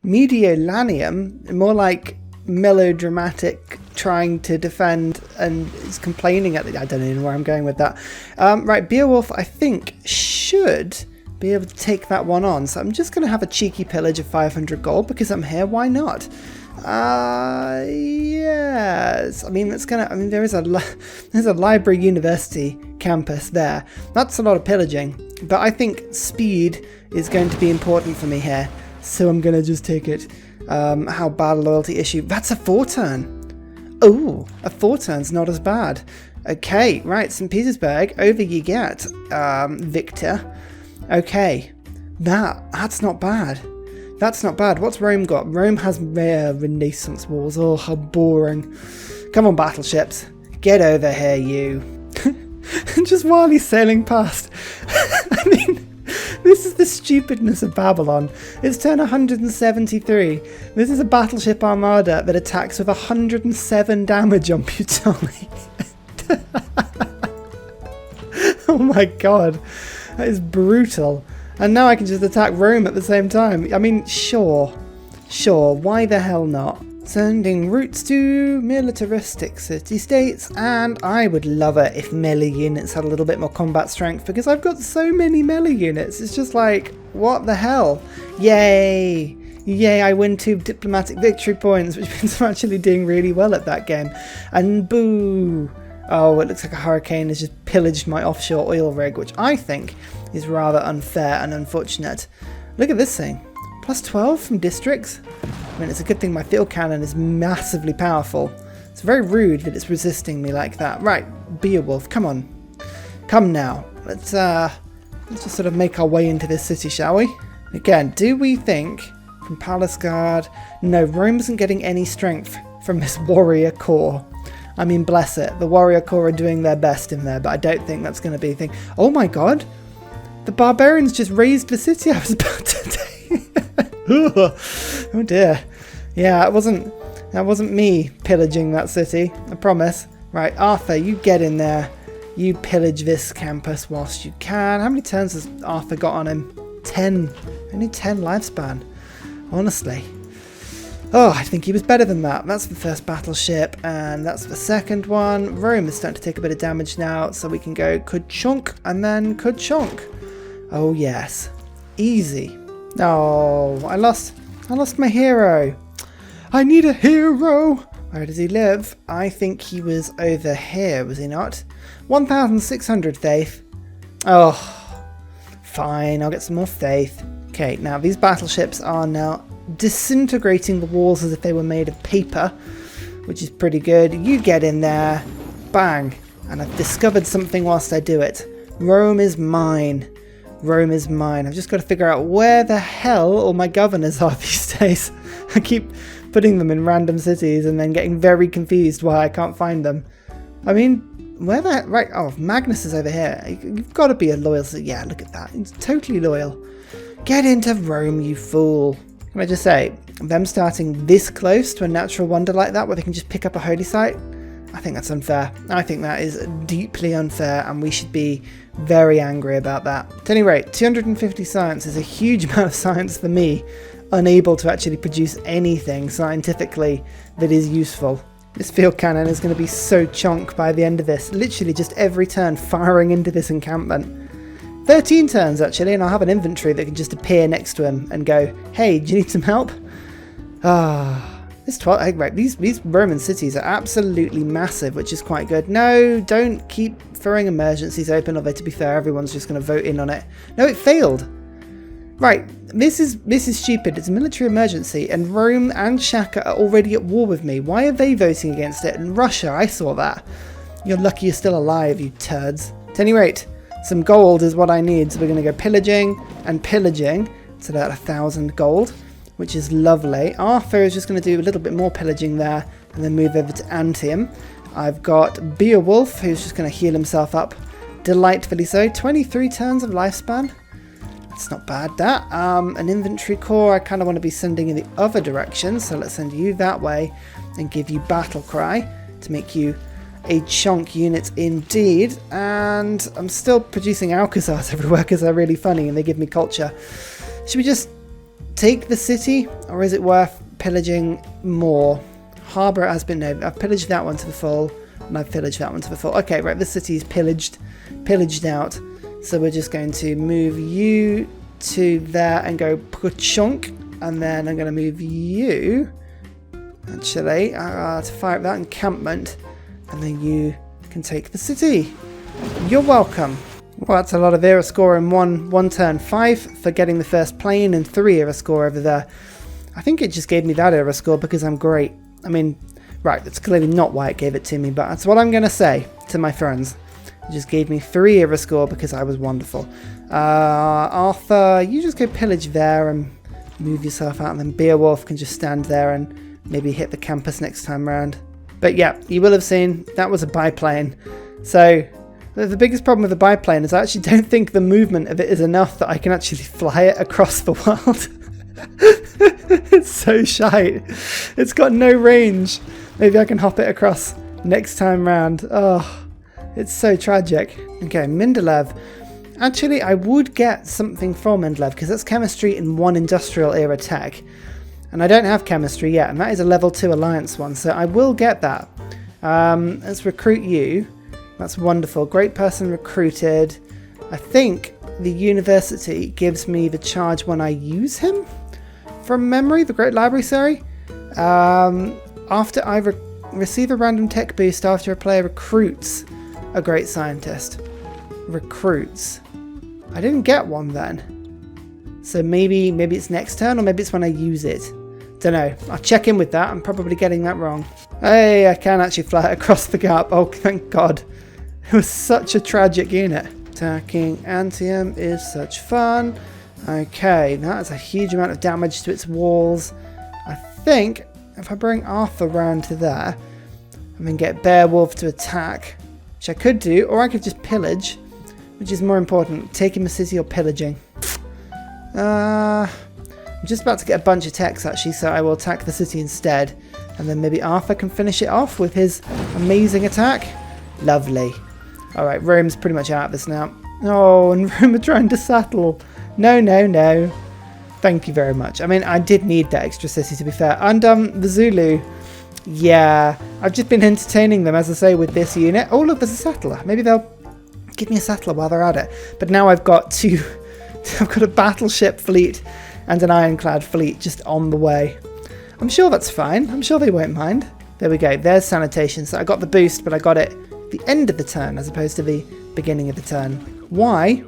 Mediolanium, more like melodramatic, trying to defend and is complaining at the... I don't even know where I'm going with that. Right, Beowulf, I think, should be able to take that one on. So I'm just going to have a cheeky pillage of 500 gold because I'm here. Why not? Yes. I mean, there's a library university campus there. That's a lot of pillaging, but I think speed is going to be important for me here. So I'm going to just take it. How bad a loyalty issue? That's a 4-turn. Oh, a 4-turn's not as bad. Okay, right, St. Petersburg, over you get, Victor. Okay, that's not bad. That's not bad. What's Rome got? Rome has rare Renaissance walls. Oh, how boring. Come on, battleships. Get over here, you. Just while he's sailing past. I mean, this is the stupidness of Babylon. It's turn 173. This is a battleship armada that attacks with 107 damage on Puteoli. Oh my god. That is brutal. And now I can just attack Rome at the same time. I mean, sure, why the hell not? Sending routes to militaristic city-states, and I would love it if melee units had a little bit more combat strength, because I've got so many melee units. It's just like, what the hell? Yay! Yay, I win 2 diplomatic victory points, which means I'm actually doing really well at that game. And boo! Oh, it looks like a hurricane has just pillaged my offshore oil rig, which I think is rather unfair and unfortunate. Look at this thing. Plus 12 from districts. I mean, it's a good thing my field cannon is massively powerful. It's very rude that it's resisting me like that. Right, Beowulf, come on. Come now. Let's just sort of make our way into this city, shall we? Again, do we think from Palace Guard? No, Rome isn't getting any strength from this warrior corps. I mean, bless it. The warrior corps are doing their best in there, but I don't think that's going to be a thing. Oh my god! The barbarians just razed the city I was about to take. Oh dear. Yeah, that wasn't me pillaging that city, I promise. Right, Arthur, you get in there. You pillage this campus whilst you can. How many turns has Arthur got on him? 10. Only 10 lifespan. Honestly. Oh, I think he was better than that. That's the first battleship, and that's the second one. Rome is starting to take a bit of damage now, so we can go Kuchunk and then Kuchunk. Oh yes, easy. Oh, I lost my hero. I need a hero. Where does he live? I think he was over here, was he not? 1,600 faith. Oh, fine. I'll get some more faith. Okay, now these battleships are now disintegrating the walls as if they were made of paper, which is pretty good. You get in there, bang, and I've discovered something whilst I do it. Rome is mine. Rome is mine. I've just got to figure out where the hell all my governors are these days. I keep putting them in random cities and then getting very confused why I can't find them. I mean, where the heck? Right, oh, Magnus is over here. You've got to be a loyal city. Yeah, look at that. He's totally loyal. Get into Rome, you fool. Can I just say, them starting this close to a natural wonder like that, where they can just pick up a holy site, I think that's unfair. I think that is deeply unfair, and we should be very angry about that. At any rate, 250 science is a huge amount of science for me, unable to actually produce anything scientifically that is useful. This field cannon is going to be so chonk by the end of this, literally just every turn firing into this encampment. 13 turns actually, and I'll have an infantry that can just appear next to him and go, hey, do you need some help? Right, these Roman cities are absolutely massive, which is quite good. No, don't keep throwing emergencies open, although to be fair, everyone's just going to vote in on it. No, it failed. Right, this is stupid. It's a military emergency, and Rome and Shaka are already at war with me. Why are they voting against it? And Russia, I saw that. You're lucky you're still alive, you turds. At any rate, some gold is what I need, so we're going to go pillaging and pillaging. It's about 1,000 gold, which is lovely. Arthur is just going to do a little bit more pillaging there and then move over to Antium. I've got Beowulf, who's just going to heal himself up, delightfully so. 23 turns of lifespan. That's not bad, that. An infantry corps I kind of want to be sending in the other direction, so let's send you that way and give you battle cry to make you a chunk unit indeed. And I'm still producing Alcazars everywhere because they're really funny and they give me culture. Should we just take the city, or is it worth pillaging more? Harbour has been... No, I've pillaged that one to the full, and I've pillaged that one to the full. Okay, right, this city is pillaged out. So we're just going to move you to there and go chunk, and then I'm going to move you, actually, to fire up that encampment, and then you can take the city. You're welcome. Well, that's a lot of era score in one turn. 5 for getting the first plane and 3 era score over there. I think it just gave me that era score because I'm great. I mean, right, that's clearly not why it gave it to me, but that's what I'm going to say to my friends. It just gave me 3 era score because I was wonderful. Arthur, you just go pillage there and move yourself out, and then Beowulf can just stand there and maybe hit the campus next time around. But yeah, you will have seen that was a biplane. So the biggest problem with the biplane is I actually don't think the movement of it is enough that I can actually fly it across the world. It's so shite. It's got no range. Maybe I can hop it across next time round. Oh, it's so tragic. Okay, Mindelev. Actually, I would get something from Mindelev because that's chemistry in 1 industrial era tech. And I don't have chemistry yet, and that is a level 2 alliance one, so I will get that. Let's recruit you. That's wonderful. Great person recruited. I think the university gives me the charge when I use him from memory, the Great Library, sorry. After I receive a random tech boost after a player recruits a great scientist. Recruits. I didn't get one then. So maybe it's next turn, or maybe it's when I use it. Don't know. I'll check in with that. I'm probably getting that wrong. Hey, I can actually fly it across the gap. Oh, thank God. It was such a tragic unit. Attacking Antium is such fun. Okay, that's a huge amount of damage to its walls. I think if I bring Arthur round to there, and then get Beowulf to attack, which I could do, or I could just pillage, which is more important, taking the city or pillaging. I'm just about to get a bunch of techs actually, so I will attack the city instead, and then maybe Arthur can finish it off with his amazing attack. Lovely. Alright, Rome's pretty much out of this now. Oh, and Rome are trying to settle. No, no, no. Thank you very much. I mean, I did need that extra city, to be fair. And the Zulu. Yeah, I've just been entertaining them, as I say, with this unit. Oh, look, there's a settler. Maybe they'll give me a settler while they're at it. But now I've got 2... I've got a battleship fleet and an ironclad fleet just on the way. I'm sure that's fine. I'm sure they won't mind. There we go. There's sanitation. So I got the boost, but I got it the end of the turn as opposed to the beginning of the turn. Why?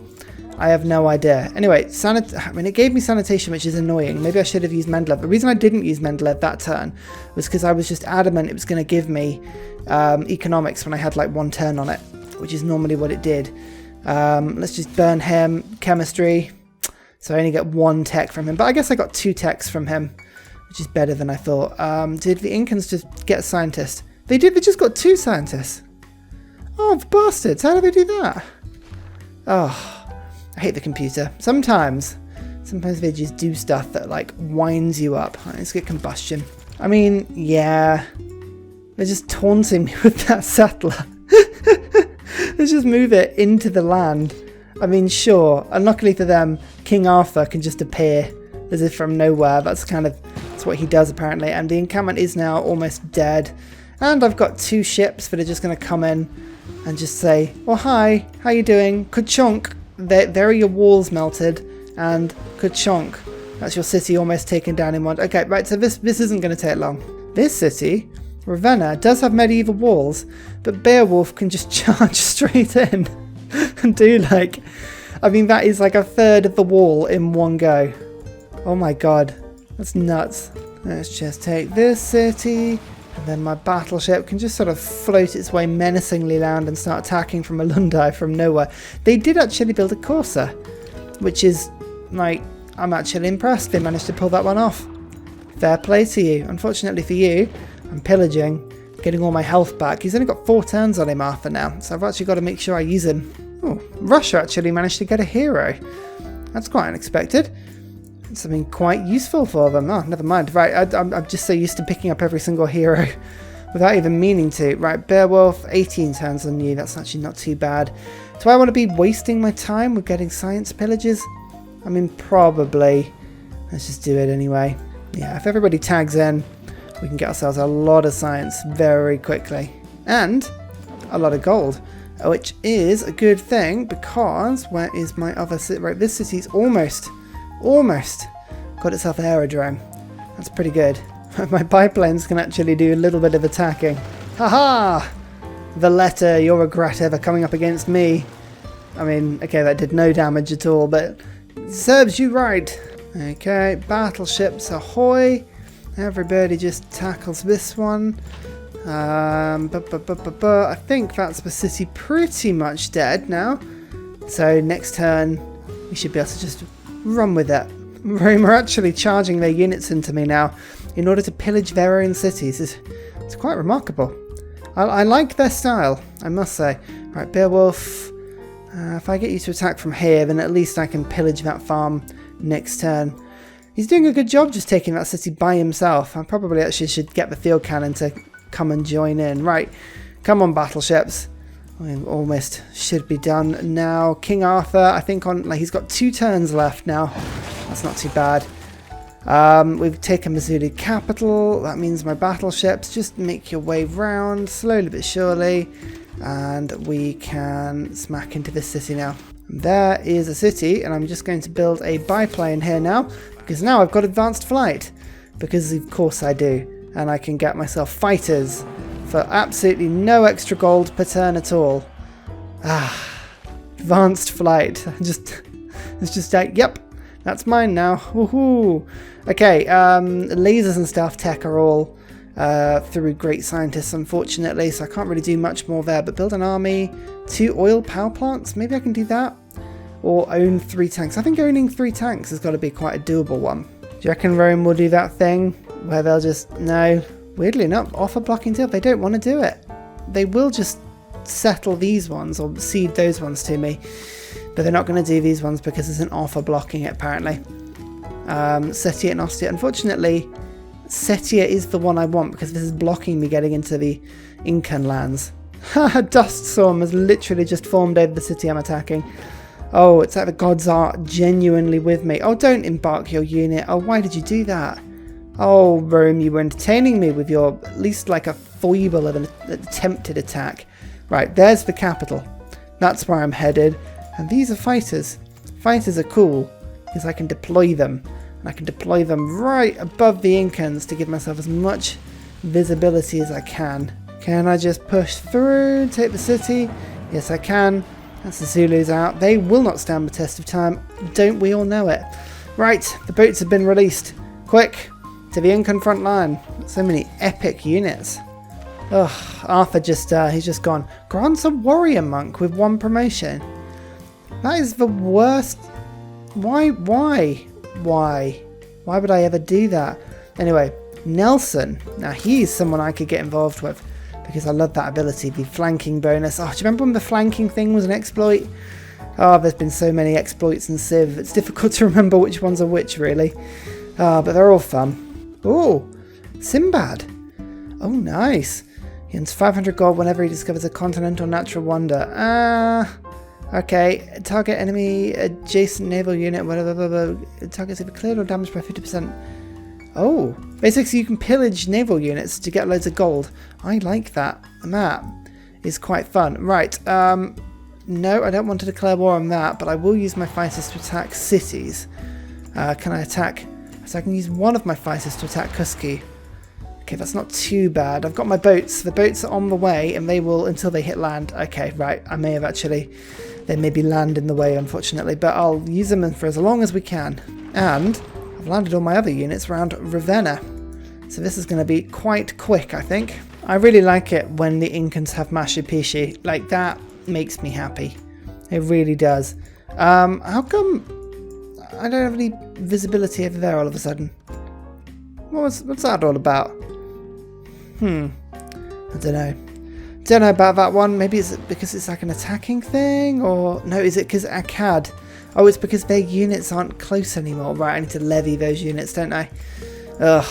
I have no idea. Anyway, it gave me sanitation, which is annoying. Maybe I should have used Mendeleev. The reason I didn't use Mendeleev that turn was because I was just adamant it was going to give me economics when I had like 1 turn on it, which is normally what it did. Let's just burn him. Chemistry. So I only get 1 tech from him, but I guess I got 2 techs from him, which is better than I thought. Did the Incans just get a scientist? They did. They just got 2 scientists. Oh, the bastards. How do they do that? Oh, I hate the computer. Sometimes they just do stuff that, like, winds you up. Right, let's get combustion. I mean, yeah. They're just taunting me with that settler. Let's just move it into the land. I mean, sure. And luckily for them, King Arthur can just appear as if from nowhere. That's what he does, apparently. And the encampment is now almost dead. And I've got 2 ships that are just going to come in and just say, oh, hi, how you doing? Ka-chonk. There are your walls melted. And ka-chonk. That's your city almost taken down in one. Okay, right, so this isn't going to take long. This city, Ravenna, does have medieval walls, but Beowulf can just charge straight in and do like... I mean, that is like 1/3 of the wall in one go. Oh my god. That's nuts. Let's just take this city... And then my battleship can just sort of float its way menacingly around and start attacking from Malundai from nowhere. They did actually build a Corsa, which is, like, I'm actually impressed they managed to pull that one off. Fair play to you. Unfortunately for you, I'm pillaging, getting all my health back. He's only got 4 turns on him, Arthur, now, so I've actually got to make sure I use him. Oh, Russia actually managed to get a hero. That's quite unexpected. Something quite useful for them. Oh, never mind. Right, I'm just so used to picking up every single hero without even meaning to. Right, Beowulf, 18 turns on you. That's actually not too bad. Do I want to be wasting my time with getting science pillages? I mean, probably. Let's just do it anyway. Yeah, if everybody tags in, we can get ourselves a lot of science very quickly. And a lot of gold, which is a good thing because where is my other city? Right, this city's almost got itself an aerodrome. That's pretty good. My biplanes can actually do a little bit of attacking. Haha! Valletta, your regret ever coming up against me. I mean, okay, that did no damage at all, but it serves you right. Okay, battleships ahoy. Everybody just tackles this one. I think that's the city pretty much dead now. So next turn, we should be able to just run with it. Rome are actually charging their units into me now in order to pillage their own cities. It's quite remarkable. I like their style, I must say. Right, Beowulf. If I get you to attack from here, then at least I can pillage that farm next turn. He's doing a good job just taking that city by himself. I probably actually should get the field cannon to come and join in. Right, come on battleships. I almost should be done now. King Arthur, I think he's got 2 turns left now. That's not too bad. We've taken the Zulu capital. That means my battleships just make your way round slowly but surely, and we can smack into this city now. There is a city, and I'm just going to build a biplane here now, because now I've got advanced flight, because of course I do, and I can get myself fighters for absolutely no extra gold per turn at all. Advanced flight. It's just like, yep, that's mine now. Woohoo! Okay, lasers and stuff tech are all through great scientists, unfortunately, so I can't really do much more there. But build an army, 2 oil power plants, maybe I can do that. Or own 3 tanks. I think owning 3 tanks has got to be quite a doable one. Do you reckon Rome will do that thing where they'll just, no, weirdly enough, offer blocking deal? They don't want to do it. They will just settle these ones or cede those ones to me. But they're not going to do these ones because there's an offer blocking it, apparently. Setia and Ostia. Unfortunately, Setia is the one I want because this is blocking me getting into the Incan lands. A dust storm has literally just formed over the city I'm attacking. Oh, it's like the gods are genuinely with me. Oh, don't embark your unit. Oh, why did you do that? Oh, Rome, you were entertaining me with your, at least like a foible of an attempted attack. Right, there's the capital. That's where I'm headed. And these are fighters. Fighters are cool because I can deploy them. And I can deploy them right above the Incans to give myself as much visibility as I can. Can I just push through, take the city? Yes, I can. That's the Zulus out. They will not stand the test of time. Don't we all know it? Right, the boats have been released. Quick, to the Incan front line. So many epic units. Ugh, Arthur he's just gone. Grants a warrior monk with 1 promotion. That is the worst. Why would I ever do that? Anyway, Nelson. Now he's someone I could get involved with because I love that ability, the flanking bonus. Oh, do you remember when the flanking thing was an exploit? Oh, there's been so many exploits in Civ. It's difficult to remember which ones are which, really. But they're all fun. Oh, Sinbad. Oh, nice. He earns 500 gold whenever he discovers a continental natural wonder. Okay, target enemy adjacent naval unit, whatever. Targets either cleared or damaged by 50%. Oh, basically you can pillage naval units to get loads of gold. I like that. The map is quite fun. Right, no, I don't want to declare war on that, but I will use my fighters to attack cities. Can I attack? So I can use one of my fighters to attack Kuski. Okay, that's not too bad. I've got my boats. The boats are on the way, and they will until they hit land. Okay, right. I may have actually... There may be land in the way, unfortunately, but I'll use them for as long as we can. And I've landed all my other units around Ravenna. So this is going to be quite quick, I think. I really like it when the Incans have Mashupishi. Like, that makes me happy. It really does. How come I don't have any visibility over there all of a sudden? What's that all about? I don't know. Don't know about that one. Maybe it's because it's like an attacking thing, or no, is it because Akkad? Oh, it's because their units aren't close anymore. Right, I need to levy those units, don't I? Ugh,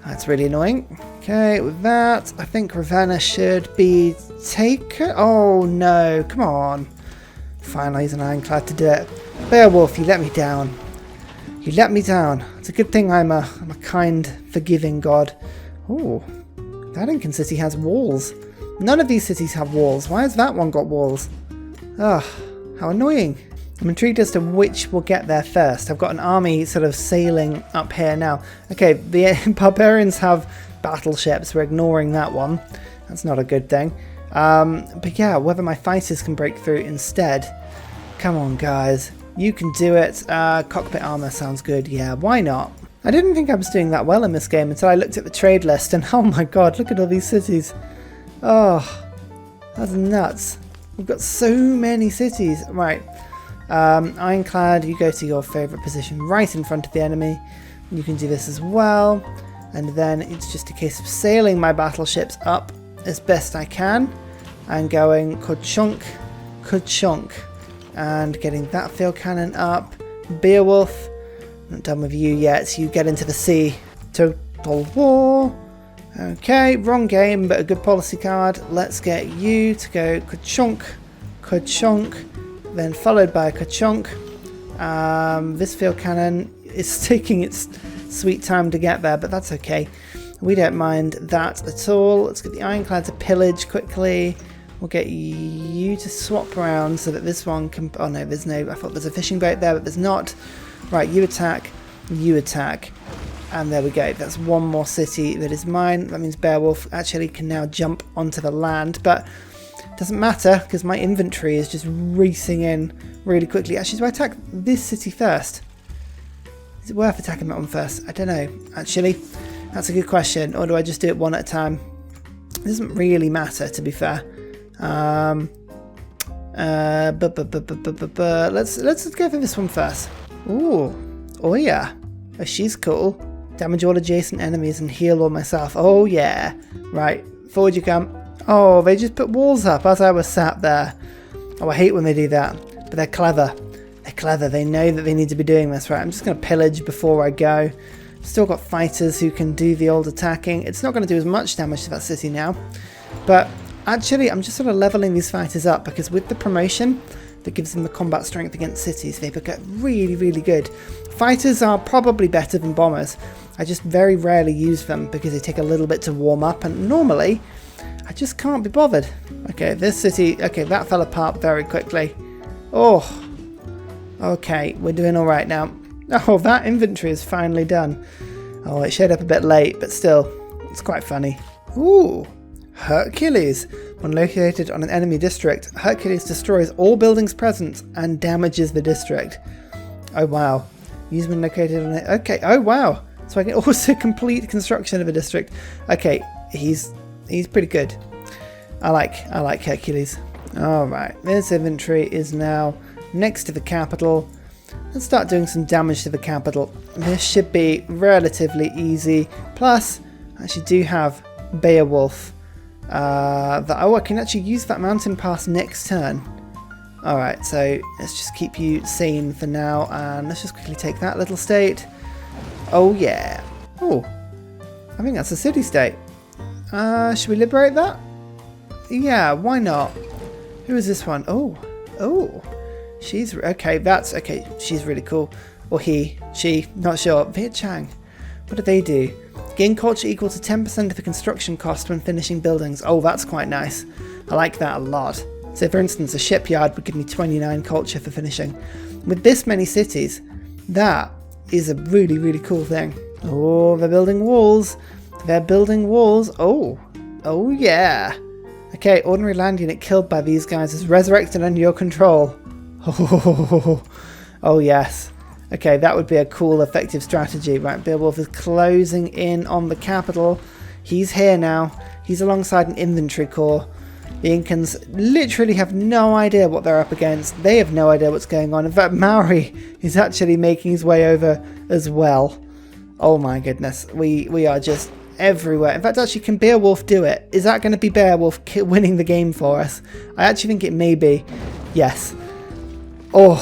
that's really annoying. Okay, with that, I think Ravenna should be taken. Oh no, come on. Finally, he's an ironclad to do it. Beowulf, you let me down. You let me down. It's a good thing I'm a kind, forgiving god. Oh, that Incan city has walls. None of these cities have walls. Why has that one got walls? Ugh, how annoying. I'm intrigued as to which will get there first. I've got an army sort of sailing up here now. Okay, the barbarians have battleships. We're ignoring that one. That's not a good thing. But yeah, whether my fighters can break through instead. Come on, guys. You can do it. Cockpit armor sounds good. Yeah, why not? I didn't think I was doing that well in this game until I looked at the trade list and oh my god, look at all these cities. Oh, that's nuts. We've got so many cities. Right. Ironclad, you go to your favourite position right in front of the enemy. You can do this as well. And then it's just a case of sailing my battleships up as best I can. And going ka-chunk, ka-chunk. And getting that field cannon up. Beowulf, not done with you yet. You get into the sea. Total war. Okay, wrong game, but a good policy card. Let's get you to go ka-chunk, ka-chunk. Then followed by a ka-chunk. This field cannon is taking its sweet time to get there, but that's okay. We don't mind that at all. Let's get the ironclad to pillage quickly. We'll get you to swap around so that this one can... Oh no, there's no... I thought there's a fishing boat there, but there's not. Right, you attack. You attack. And there we go. That's one more city that is mine. That means Beowulf actually can now jump onto the land, but... Doesn't matter, because my inventory is just racing in really quickly. Actually, do I attack this city first? Is it worth attacking that one first? I don't know. Actually, that's a good question. Or do I just do it one at a time? It doesn't really matter, to be fair. Let's go for this one first. Ooh. Oh, yeah. Oh, she's cool. Damage all adjacent enemies and heal all myself. Oh, yeah. Right. Forward you come. Oh, they just put walls up as I was sat there. Oh, I hate when they do that. But they're clever. They're clever. They know that they need to be doing this. Right, I'm just going to pillage before I go. Still got fighters who can do the old attacking. It's not going to do as much damage to that city now. But actually, I'm just sort of leveling these fighters up because with the promotion that gives them the combat strength against cities, they get really, really good. Fighters are probably better than bombers. I just very rarely use them because they take a little bit to warm up. And normally... I just can't be bothered. Okay, this city... Okay, that fell apart very quickly. Oh. Okay, we're doing all right now. Oh, that inventory is finally done. Oh, it showed up a bit late, but still, it's quite funny. Ooh. Hercules. When located on an enemy district, Hercules destroys all buildings present and damages the district. Oh, wow. Use when located on it. Okay, oh, wow. So I can also complete construction of a district. Okay, he's pretty good. I like Hercules. Alright, this inventory is now next to the capital. Let's start doing some damage to the capital. This should be relatively easy. Plus, I actually do have Beowulf. I can actually use that mountain pass next turn. Alright, so let's just keep you sane for now. And let's just quickly take that little state. Oh yeah. Oh, I think that's a city-state. Should we liberate that? Yeah, why not? Who is this one? Oh, she's okay. That's okay. She's really cool. Or he, she, not sure. Viet Chang. What do they do? Gain culture equal to 10% of the construction cost when finishing buildings. Oh, that's quite nice. I like that a lot. So, for instance, a shipyard would give me 29 culture for finishing. With this many cities, that is a really, really cool thing. Oh, they're building walls. They're building walls. Oh yeah. Okay, ordinary land unit killed by these guys is resurrected under your control. Oh yes. Okay, that would be a cool, effective strategy. Right, Beowulf is closing in on the capital. He's here now. He's alongside an infantry corps. The Incans literally have no idea what they're up against. They have no idea what's going on. In fact, Maori is actually making his way over as well. Oh my goodness. We are just... everywhere. In fact, actually, can Beowulf do it? Is that going to be Beowulf winning the game for us? I actually think it may be. Yes. Oh,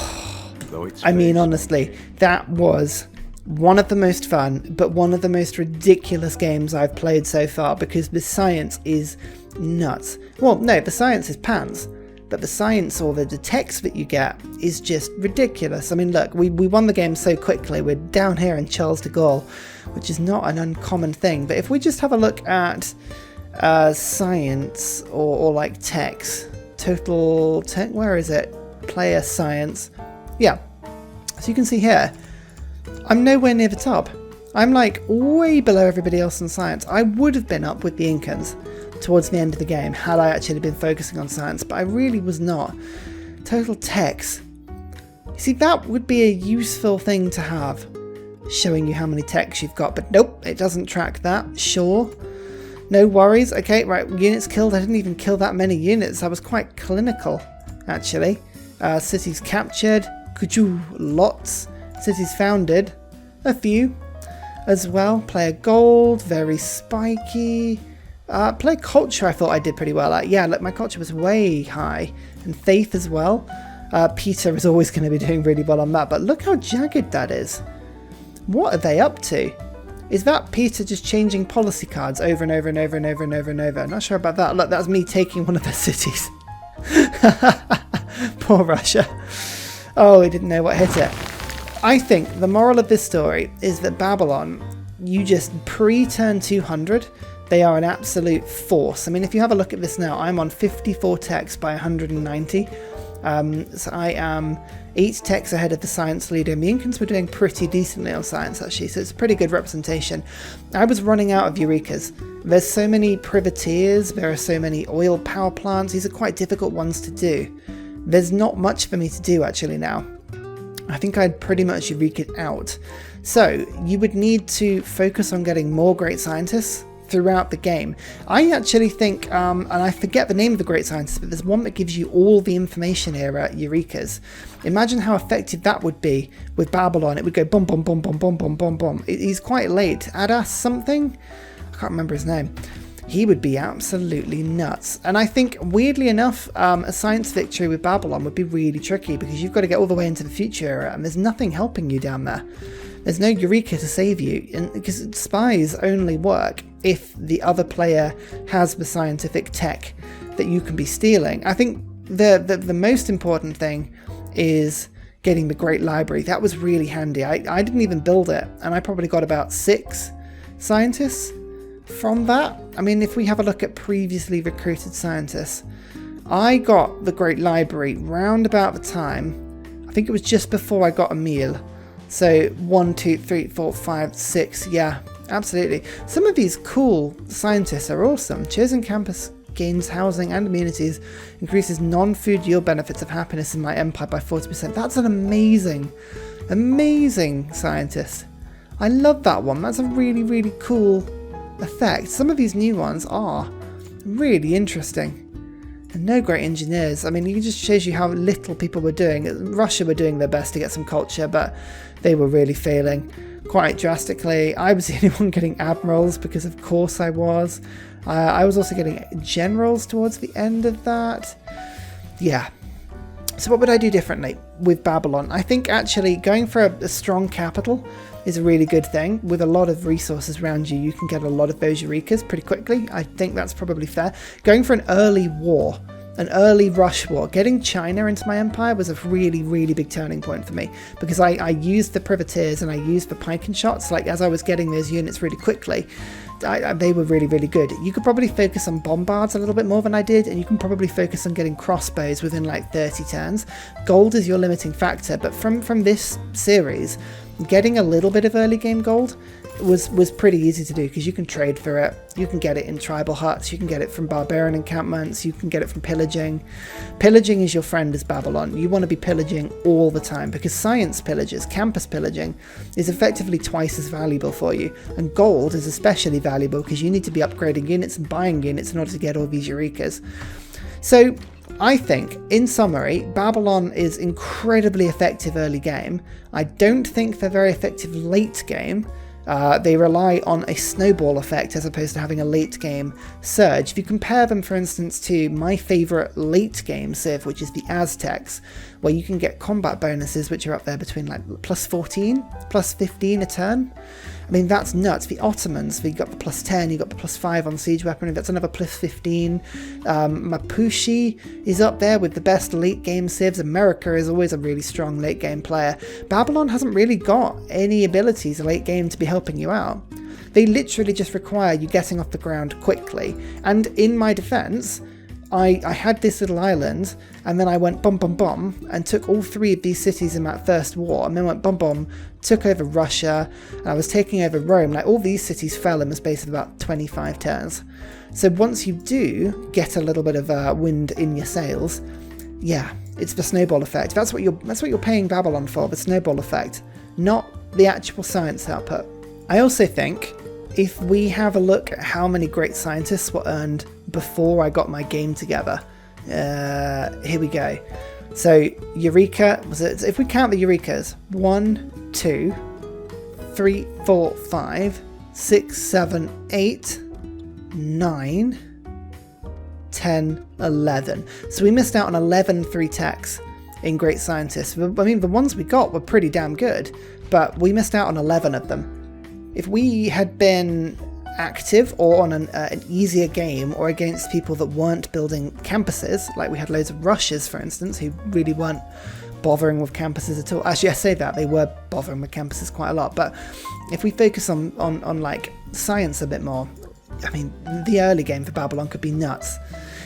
I mean, honestly, that was one of the most fun, but one of the most ridiculous games I've played so far because the science is nuts. Well, no, the science is pants. but the science or the text that you get is just ridiculous. I mean, look, we won the game so quickly. We're down here in Charles de Gaulle, which is not an uncommon thing. But if we just have a look at science or like text, total tech, where is it? Player science. Yeah. So you can see here, I'm nowhere near the top. I'm like way below everybody else in science. I would have been up with the Incans towards the end of the game had I actually been focusing on science, but I really was not. Total techs. You see, that would be a useful thing to have, showing you how many techs you've got, but nope, it doesn't track that. Sure. No worries. Okay, right, units killed. I didn't even kill that many units. I was quite clinical, actually. Cities captured. Kuchu, lots. Cities founded. A few as well. Player gold, very spiky. Player culture I thought I did pretty well at. Yeah, look, my culture was way high. And faith as well. Peter is always going to be doing really well on that, but look how jagged that is. What are they up to? Is that Peter just changing policy cards over and over and over and over and over and over? I'm not sure about that. Look, that was me taking one of their cities. Poor Russia. Oh, he didn't know what hit it. I think the moral of this story is that Babylon, you just pre-turn 200, they are an absolute force. I mean, if you have a look at this now, I'm on 54 techs by 190. So I am 8 techs ahead of the science leader, and the Incans were doing pretty decently on science actually, so it's a pretty good representation. I was running out of Eurekas. There's so many privateers, there are so many oil power plants, these are quite difficult ones to do. There's not much for me to do actually now. I think I'd pretty much Eureka out. So you would need to focus on getting more great scientists throughout the game. I actually think, and I forget the name of the great scientist, but there's one that gives you all the information here at Eurekas. Imagine how effective that would be with Babylon. It would go boom, boom, boom, boom, boom, boom, boom, boom. He's quite late. Adas something? I can't remember his name. He would be absolutely nuts. And I think, weirdly enough, a science victory with Babylon would be really tricky because you've got to get all the way into the future era and there's nothing helping you down there. There's no Eureka to save you, and because spies only work if the other player has the scientific tech that you can be stealing. I think the most important thing is getting the Great Library. That was really handy. I didn't even build it, and I probably got about 6 scientists from that. I mean, if we have a look at previously recruited scientists, I got the Great Library round about the time, I think it was just before I got a meal. So 1, 2, 3, 4, 5, 6, yeah, absolutely. Some of these cool scientists are awesome. Chosen campus gains housing and amenities, increases non-food yield benefits of happiness in my empire by 40%. That's an amazing, amazing scientist. I love that one. That's a really, really cool effect. Some of these new ones are really interesting. And no great engineers. I mean, it just shows you how little people were doing. Russia were doing their best to get some culture, but they were really failing quite drastically. I was the only one getting admirals because of course I was. I was also getting generals towards the end of that. Yeah. So what would I do differently with Babylon? I think actually going for a strong capital is a really good thing. With a lot of resources around you, you can get a lot of those Eurekas pretty quickly. I think that's probably fair. Going for an early war, an early rush war, getting China into my empire was a really, really big turning point for me because I used the privateers and I used the pike and shots. Like as I was getting those units really quickly, they were really, really good. You could probably focus on bombards a little bit more than I did, and you can probably focus on getting crossbows within like 30 turns. Gold is your limiting factor, but from this series, getting a little bit of early game gold was pretty easy to do because you can trade for it. You can get it in tribal huts, you can get it from barbarian encampments, you can get it from pillaging. Pillaging is your friend as Babylon. You want to be pillaging all the time because science pillagers, campus pillaging, is effectively twice as valuable for you. And gold is especially valuable because you need to be upgrading units and buying units in order to get all these Eurekas. So I think, in summary, Babylon is incredibly effective early game. I don't think they're very effective late game. They rely on a snowball effect as opposed to having a late game surge. If you compare them, for instance, to my favourite late game civ, which is the Aztecs, where you can get combat bonuses which are up there between like plus 14, plus 15 a turn. I mean, that's nuts. The Ottomans, you got the plus 10, you got the plus 5 on siege weaponry, that's another plus 15. Mapuche is up there with the best late game civs. America is always a really strong late game player. Babylon hasn't really got any abilities late game to be helping you out. They literally just require you getting off the ground quickly. And in my defense, I had this little island, and then I went bum bum bum and took all 3 of these cities in that first war, and then went bum bum, took over Russia, and I was taking over Rome. Like, all these cities fell in the space of about 25 turns. So once you do get a little bit of wind in your sails, yeah, it's the snowball effect. That's what you're paying Babylon for, the snowball effect, not the actual science output. I also think if we have a look at how many great scientists were earned before I got my game together, here we go. So Eureka, if we count the Eurekas, 1, 2, 3, 4, 5, 6, 7, 8, 9, 10, 11. So we missed out on 11 3 techs in great scientists. I mean, the ones we got were pretty damn good, but we missed out on 11 of them. If we had been active or on an easier game, or against people that weren't building campuses, like we had loads of Russians, for instance, who really weren't bothering with campuses at all. Actually, I say that, they were bothering with campuses quite a lot, but if we focus on like science a bit more, I mean, the early game for Babylon could be nuts.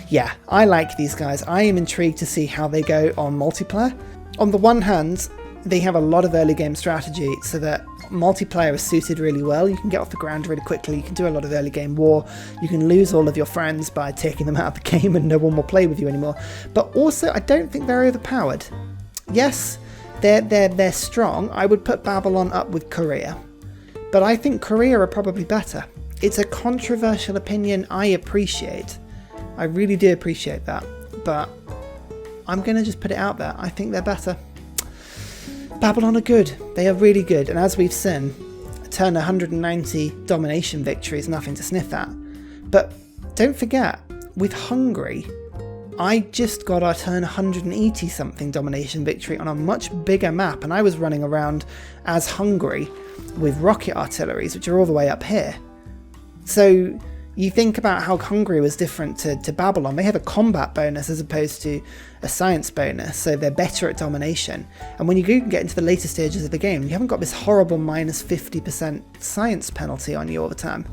Yeah, I like these guys. I am intrigued to see how they go on multiplayer. On the one hand, they have a lot of early game strategy, so that multiplayer is suited really well. You can get off the ground really quickly, you can do a lot of early game war, you can lose all of your friends by taking them out of the game and no one will play with you anymore. But also, I don't think they're overpowered. Yes, they're strong. I would put Babylon up with Korea, but I think Korea are probably better. It's a controversial opinion I appreciate. I really do appreciate that, but I'm going to just put it out there. I think they're better. Babylon are good. They are really good, and as we've seen, a turn 190 domination victory is nothing to sniff at. But don't forget, with Hungary, I just got our turn 180 something domination victory on a much bigger map, and I was running around as Hungary with rocket artilleries, which are all the way up here. So you think about how Hungary was different to Babylon. They have a combat bonus as opposed to a science bonus, so they're better at domination. And when you get into the later stages of the game, you haven't got this horrible minus 50% science penalty on you all the time.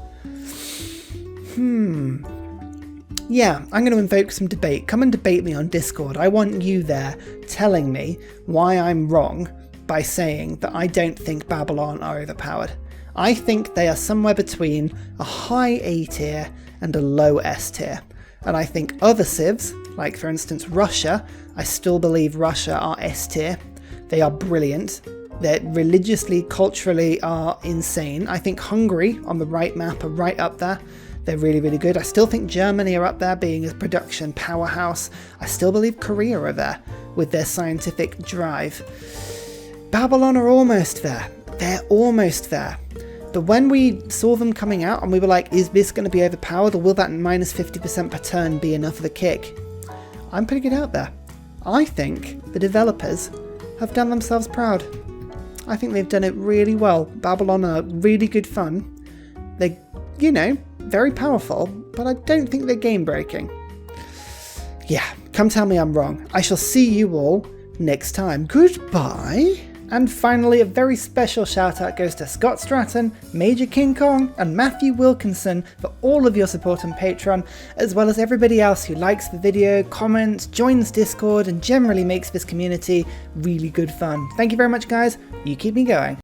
Yeah, I'm going to invoke some debate. Come and debate me on Discord. I want you there telling me why I'm wrong by saying that I don't think Babylon are overpowered. I think they are somewhere between a high A tier and a low S tier. And I think other civs, like for instance Russia, I still believe Russia are S tier. They are brilliant. They religiously, culturally are insane. I think Hungary on the right map are right up there. They're really, really good. I still think Germany are up there being a production powerhouse. I still believe Korea are there with their scientific drive. Babylon are almost there. They're almost there. But when we saw them coming out and we were like, is this going to be overpowered, or will that minus 50% per turn be enough of the kick? I'm putting it out there. I think the developers have done themselves proud. I think they've done it really well. Babylon are really good fun. They're, very powerful, but I don't think they're game breaking. Yeah, come tell me I'm wrong. I shall see you all next time. Goodbye. And finally, a very special shout out goes to Scott Stratton, Major King Kong, and Matthew Wilkinson for all of your support on Patreon, as well as everybody else who likes the video, comments, joins Discord, and generally makes this community really good fun. Thank you very much, guys. You keep me going.